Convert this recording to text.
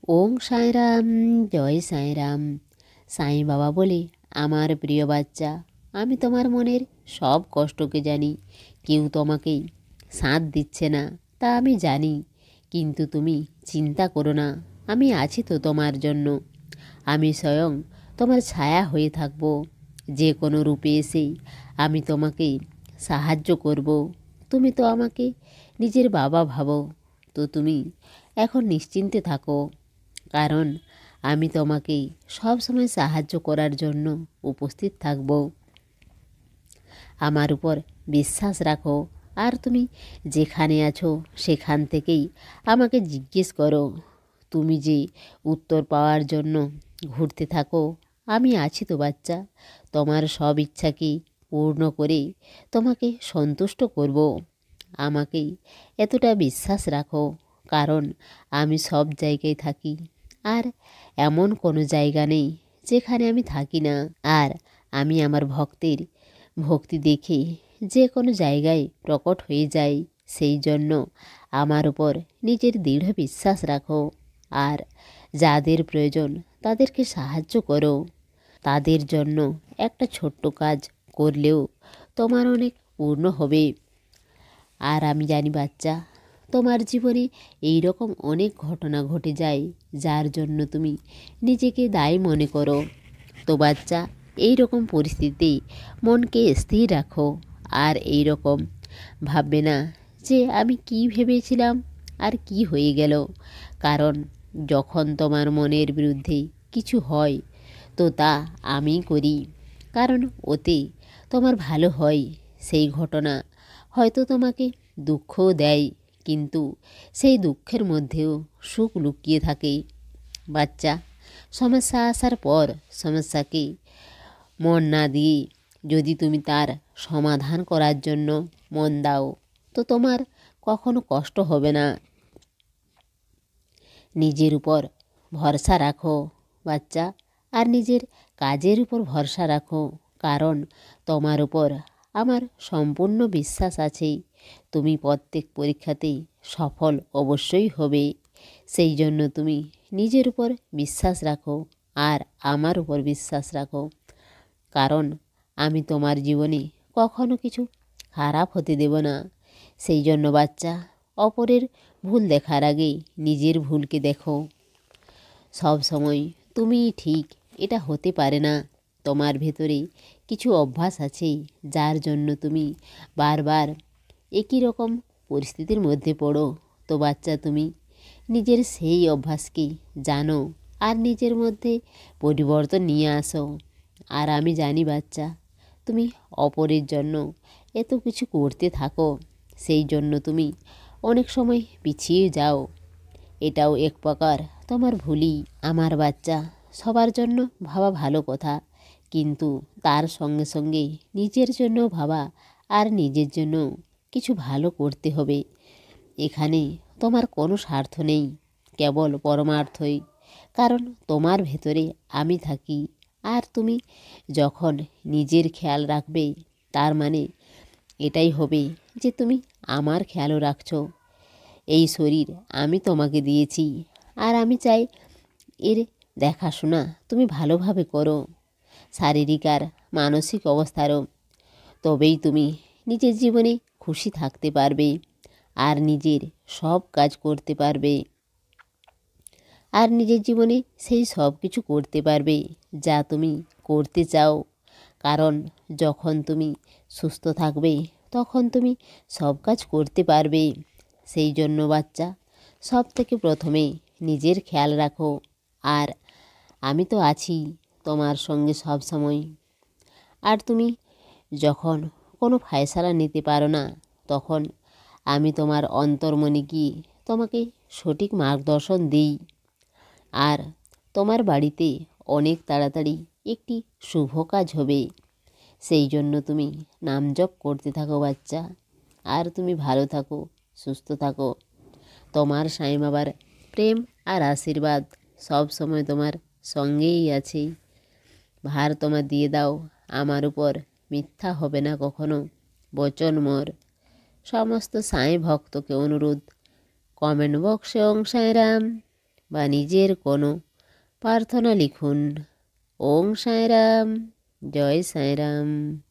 ওং সাঁইরাম, জয় সাঁইরাম। সাঁই বাবা বলে, আমার প্রিয় বাচ্চা, আমি তোমার মনের সব কষ্টকে জানি। কেউ তোমাকে সাথ দিচ্ছে না, তা আমি জানি, কিন্তু তুমি চিন্তা করো না, আমি আছি তো তোমার জন্য। আমি স্বয়ং তোমার ছায়া হয়ে থাকব। যে কোনো রূপে এসেই আমি তোমাকে সাহায্য করব। তুমি তো আমাকে নিজের বাবা ভাবো, তো তুমি এখন নিশ্চিন্তে থাকো, কারণ আমি তোমাকে সব সময় সাহায্য করার জন্য উপস্থিত থাকব। আমার উপর বিশ্বাস রাখো, আর তুমি যেখানে আছো সেখান থেকেই আমাকে জিজ্ঞেস করো। তুমি যে উত্তর পাওয়ার জন্য ঘুরতে থাকো, আমি আছি তো বাচ্চা। তোমার সব ইচ্ছাকে পূর্ণ করে তোমাকে সন্তুষ্ট করব। আমাকেই এতটা বিশ্বাস রাখো, কারণ আমি সব জায়গায় থাকি, আর এমন কোনো জায়গা নেই যেখানে আমি থাকি না। আর আমি আমার ভক্তের ভক্তি দেখে যে কোনো জায়গায় প্রকট হয়ে যাই। সেই জন্য আমার উপর নিজের দৃঢ় বিশ্বাস রাখো, আর যাদের প্রয়োজন তাদেরকে সাহায্য করো। তাদের জন্য একটা ছোট্ট কাজ করলেও তোমার অনেক পূর্ণ হবে। আর আমি জানি বাচ্চা, তোমার জীবনে এই রকম অনেক ঘটনা ঘটে যায় যার জন্য তুমি নিজেকে দায়ী মনে করো। তো বাচ্চা, এই রকম পরিস্থিতিতে মনকে স্থির রাখো, আর এই রকম ভাববে না যে আমি কি ভেবেছিলাম আর কি হয়ে গেল। কারণ যখন তোমার মনের বিরুদ্ধে কিছু হয়, তো তা আমি করি, কারণ ওতে তোমার ভালো হয়। সেই ঘটনা হয়তো তোমাকে দুঃখও দেয়, কিন্তু সেই দুঃখের মধ্যেও সুখ লুকিয়ে থাকে। বাচ্চা, সমস্যা আসার পর সমস্যাকে মন না দিয়ে যদি তুমি তার সমাধান করার জন্য মন দাও, তো তোমার কখনো কষ্ট হবে না। নিজের উপর ভরসা রাখো বাচ্চা, আর নিজের কাজের উপর ভরসা রাখো, কারণ তোমার উপর আমার সম্পূর্ণ বিশ্বাস আছে। তুমি প্রত্যেক পরীক্ষাতেই সফল অবশ্যই হবে। সেই জন্য তুমি নিজের উপর বিশ্বাস রাখো, আর আমার উপর বিশ্বাস রাখো, কারণ আমি তোমার জীবনে কখনো কিছু খারাপ হতে দেব না। সেই জন্য বাচ্চা, অপরের ভুল দেখার আগে নিজের ভুলকে দেখো। সব সময় তুমি ঠিক এটা হতে পারে না। তোমার ভেতরে কিছু অভ্যাস আছে যার জন্য তুমি বারবার একই রকম পরিস্থিতির মধ্যে পড়ো। তো বাচ্চা, তুমি নিজের সেই অভ্যাসকে জানো, আর নিজের মধ্যে পরিবর্তন নিয়ে আসো। আর আমি জানি বাচ্চা, তুমি অপরের জন্য এত কিছু করতে থাকো, সেই জন্য তুমি অনেক সময় পিছিয়ে যাও। এটাও এক প্রকার তোমার ভুলই। আমার বাচ্চা, সবার জন্য ভাবা ভালো কথা, কিন্তু তার সঙ্গে সঙ্গে নিজের জন্য ভাবা, আর নিজের জন্য কিছু ভালো করতে হবে। এখানে তোমার কোনো স্বার্থ নেই, কেবল পরমার্থই। কারণ তোমার ভেতরে আমি থাকি, আর তুমি যখন নিজের খেয়াল রাখবে, তার মানে এটাই হবে যে তুমি আমার খেয়ালও রাখছো। এই শরীর আমি তোমাকে দিয়েছি, আর আমি চাই এর দেখাশোনা তুমি ভালোভাবে করো, শারীরিক আর মানসিক অবস্থারও। তবেই তুমি নিজের জীবনে খুশি থাকতে পারবে, আর নিজের সব কাজ করতে পারবে, আর নিজের জীবনে সেই সব কিছু করতে পারবে যা তুমি করতে চাও। কারণ যখন তুমি সুস্থ থাকবে, তখন তুমি সব কাজ করতে পারবে। সেই জন্য বাচ্চা, সব থেকে প্রথমে নিজের খেয়াল রাখো, আর আমি তো আছি তোমার সঙ্গে সব সময়। আর তুমি যখন কোনো ফয়সালা নিতে পারো না, তখন আমি তোমার অন্তর্মনে গিয়ে তোমাকে সঠিক মার্গদর্শন দিই, আর তোমার বাড়িতে অনেক তাড়াতাড়ি একটি শুভ কাজ হবে। সেই জন্য তুমি নাম জপ করতে থাকো বাচ্চা, আর তুমি ভালো থাকো, সুস্থ থাকো। তোমার সাঁই বাবার প্রেম আর আশীর্বাদ সব সময় তোমার সঙ্গেই আছে। ভার তোমার দিয়ে দাও আমার উপর, মিথ্যা হবে না কখনো বচন মোর। সমস্ত সাঁই ভক্তকে অনুরোধ, কমেন্ট বক্সে ওং সাঁইরাম বা নিজের কোনো প্রার্থনা লিখুন। ওং সাঁইরাম, জয় সাঁইরাম।